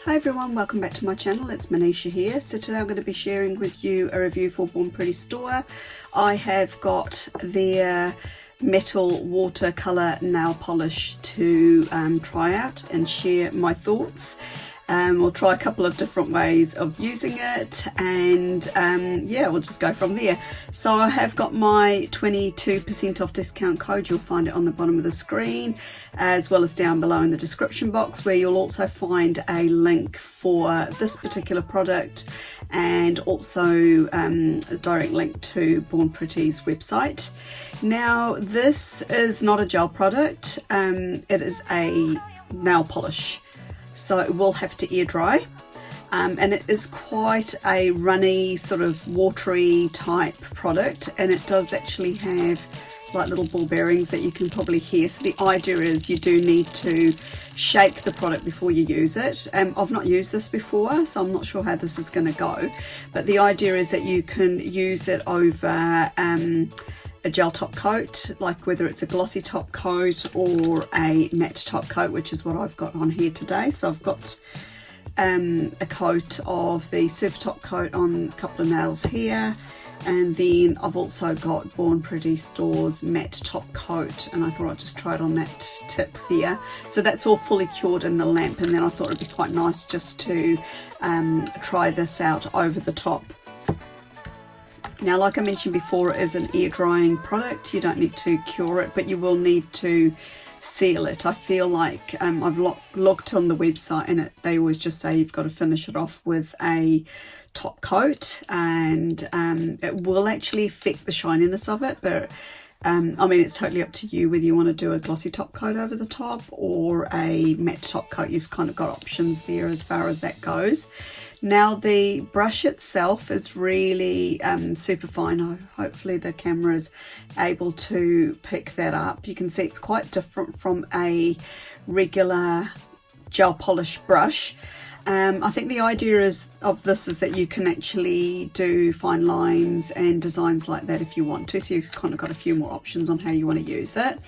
Hi everyone, welcome back to my channel. It's Manisha here. So today I'm going to be sharing with you a review for Born Pretty store. I have got their metal watercolor nail polish to try out and share my thoughts. We'll try a couple of different ways of using it, and yeah, we'll just go from there. So I have got my 22% off discount code. You'll find it on the bottom of the screen, as well as down below in the description box, where you'll also find a link for this particular product and also a direct link to Born Pretty's website. Now, this is not a gel product, it is a nail polish. So it will have to air dry, and it is quite a runny, sort of watery type product, and it does actually have like little ball bearings that you can probably hear. So the idea is you do need to shake the product before you use it. I've not used this before, so I'm not sure how this is going to go, but the idea is that you can use it over a gel top coat, like whether it's a glossy top coat or a matte top coat, which is what I've got on here today. So I've got a coat of the super top coat on a couple of nails here, and then I've also got Born Pretty Store's matte top coat, and I thought I'd just try it on that tip there. So that's all fully cured in the lamp, and then I thought it'd be quite nice just to try this out over the top. Now, like I mentioned before, it is an air drying product. You don't need to cure it, but you will need to seal it. I feel like I've looked on the website, and they always just say you've got to finish it off with a top coat, and it will actually affect the shininess of it, but I mean, it's totally up to you whether you want to do a glossy top coat over the top or a matte top coat. You've kind of got options there as far as that goes. Now, the brush itself is really super fine. Hopefully the camera is able to pick that up. You can see it's quite different from a regular gel polish brush. I think the idea of this is that you can actually do fine lines and designs like that if you want to. So you've kind of got a few more options on how you want to use it.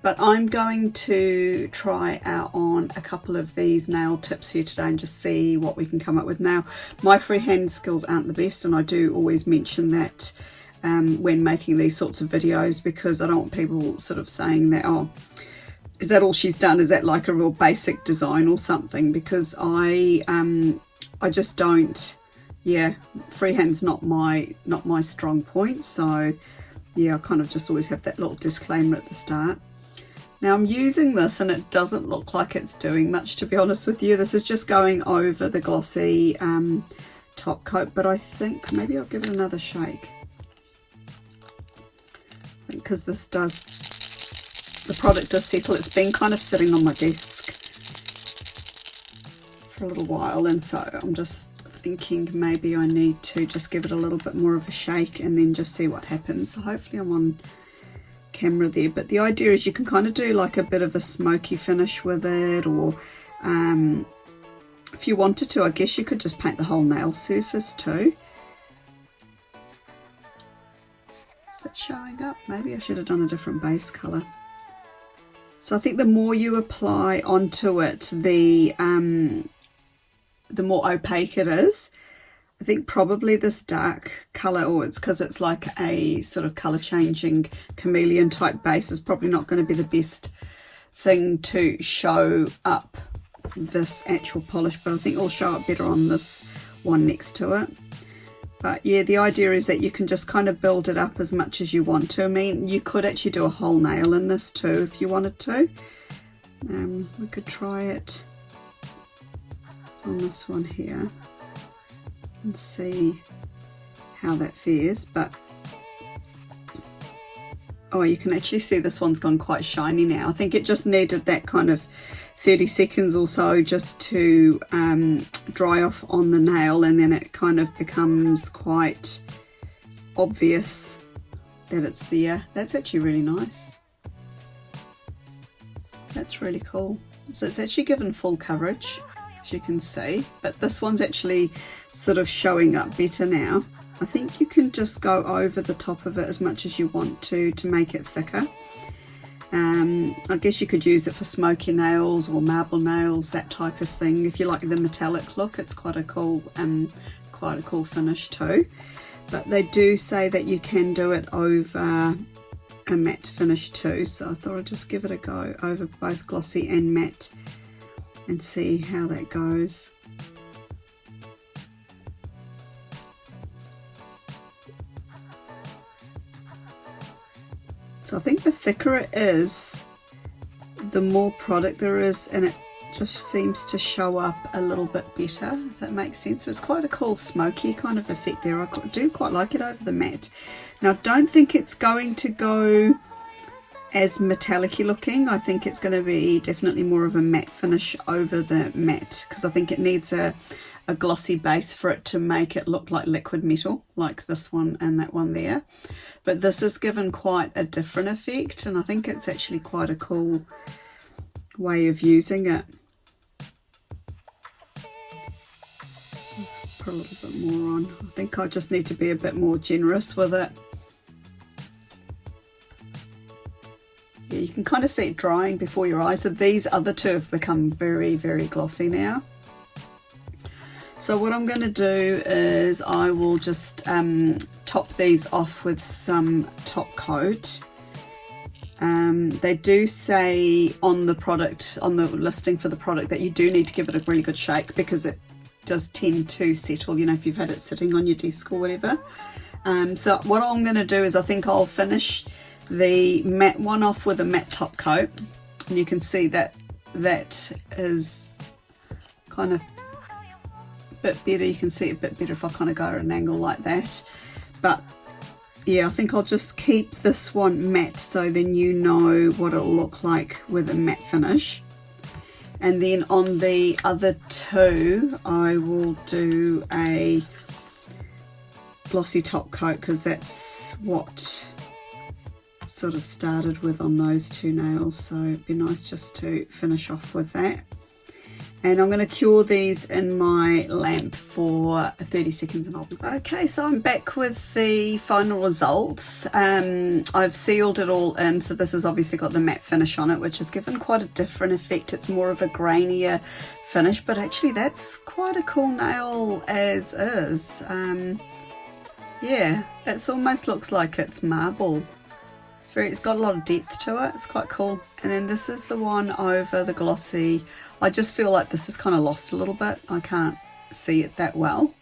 But I'm going to try out on a couple of these nail tips here today and just see what we can come up with. Now, my freehand skills aren't the best, and I do always mention that when making these sorts of videos, because I don't want people sort of saying that, oh, is that all she's done? Is that like a real basic design or something? Because I just don't, yeah, freehand's not my strong point. So yeah, I kind of just always have that little disclaimer at the start. Now, I'm using this and it doesn't look like it's doing much, to be honest with you. This is just going over the glossy top coat, but I think maybe I'll give it another shake. I think because this does, the product does settle. It's been kind of sitting on my desk for a little while, and so I'm just thinking maybe I need to just give it a little bit more of a shake and then just see what happens. So hopefully I'm on camera there, but the idea is you can kind of do like a bit of a smoky finish with it, or if you wanted to, I guess you could just paint the whole nail surface too. Is it showing up? Maybe I should have done a different base color. So I think the more you apply onto it, the more opaque it is. I think probably this dark colour, or it's because it's like a sort of colour changing chameleon type base, is probably not going to be the best thing to show up this actual polish, but I think it'll show up better on this one next to it. But yeah, the idea is that you can just kind of build it up as much as you want to. I mean, you could actually do a whole nail in this too if you wanted to. We could try it on this one here and see how that fares. But oh, you can actually see this one's gone quite shiny now. I think it just needed that kind of 30 seconds or so just to dry off on the nail, and then it kind of becomes quite obvious that it's there. That's actually really nice. That's really cool. So it's actually given full coverage, as you can see, but this one's actually sort of showing up better now. I think you can just go over the top of it as much as you want to make it thicker. I guess you could use it for smoky nails or marble nails, that type of thing. If you like the metallic look, it's quite a cool finish too. But they do say that you can do it over a matte finish too, so I thought I'd just give it a go over both glossy and matte and see how that goes. So I think the thicker it is, the more product there is, and it just seems to show up a little bit better, if that makes sense. But it's quite a cool smoky kind of effect there. I do quite like it over the matte. Now I don't think it's going to go as metallic-y looking. I think it's going to be definitely more of a matte finish over the matte, because I think it needs a glossy base for it to make it look like liquid metal, like this one and that one there. But this is given quite a different effect, and I think it's actually quite a cool way of using it. Let's put a little bit more on. I think I just need to be a bit more generous with it. Yeah, you can kind of see it drying before your eyes. So these other two have become very, very glossy now. So what I'm going to do is I will just top these off with some top coat. They do say on the product, on the listing for the product, that you do need to give it a really good shake, because it does tend to settle, you know, if you've had it sitting on your desk or whatever. So what I'm going to do is I think I'll finish the matte one off with a matte top coat, and you can see that that is kind of bit better. You can see it a bit better if I kind of go at an angle like that. But yeah, I think I'll just keep this one matte, so then you know what it'll look like with a matte finish. And then on the other two I will do a glossy top coat, because that's what sort of started with on those two nails, so it'd be nice just to finish off with that. And I'm going to cure these in my lamp for 30 seconds and I'll be back. Okay, so I'm back with the final results. I've sealed it all in, so this has obviously got the matte finish on it, which has given quite a different effect. It's more of a grainier finish, but actually that's quite a cool nail as is. Yeah, it almost looks like it's marble. It's got a lot of depth to it. It's quite cool. And then this is the one over the glossy. I just feel like this is kind of lost a little bit. I can't see it that well.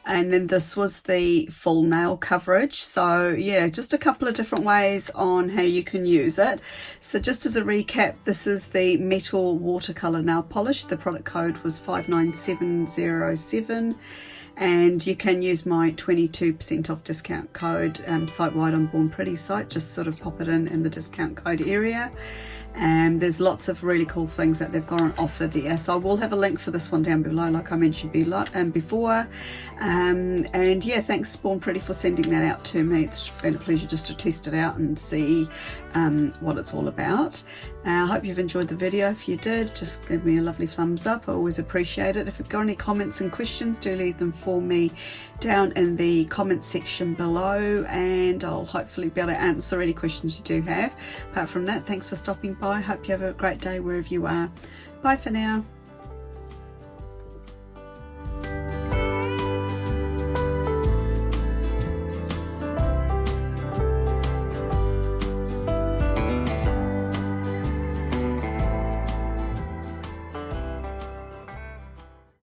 And then this was the full nail coverage. So yeah, just a couple of different ways on how you can use it. So just as a recap, this is the metal watercolor nail polish. The product code was 59707. And you can use my 22% off discount code site-wide on Born Pretty site. Just sort of pop it in the discount code area. And there's lots of really cool things that they've got on offer there. So I will have a link for this one down below, like I mentioned before. And yeah, thanks Born Pretty for sending that out to me. It's been a pleasure just to test it out and see what it's all about. I hope you've enjoyed the video. If you did, just give me a lovely thumbs up. I always appreciate it. If you've got any comments and questions, do leave them for me down in the comment section below, and I'll hopefully be able to answer any questions you do have. Apart from that, thanks for stopping by. Hope you have a great day wherever you are. Bye for now.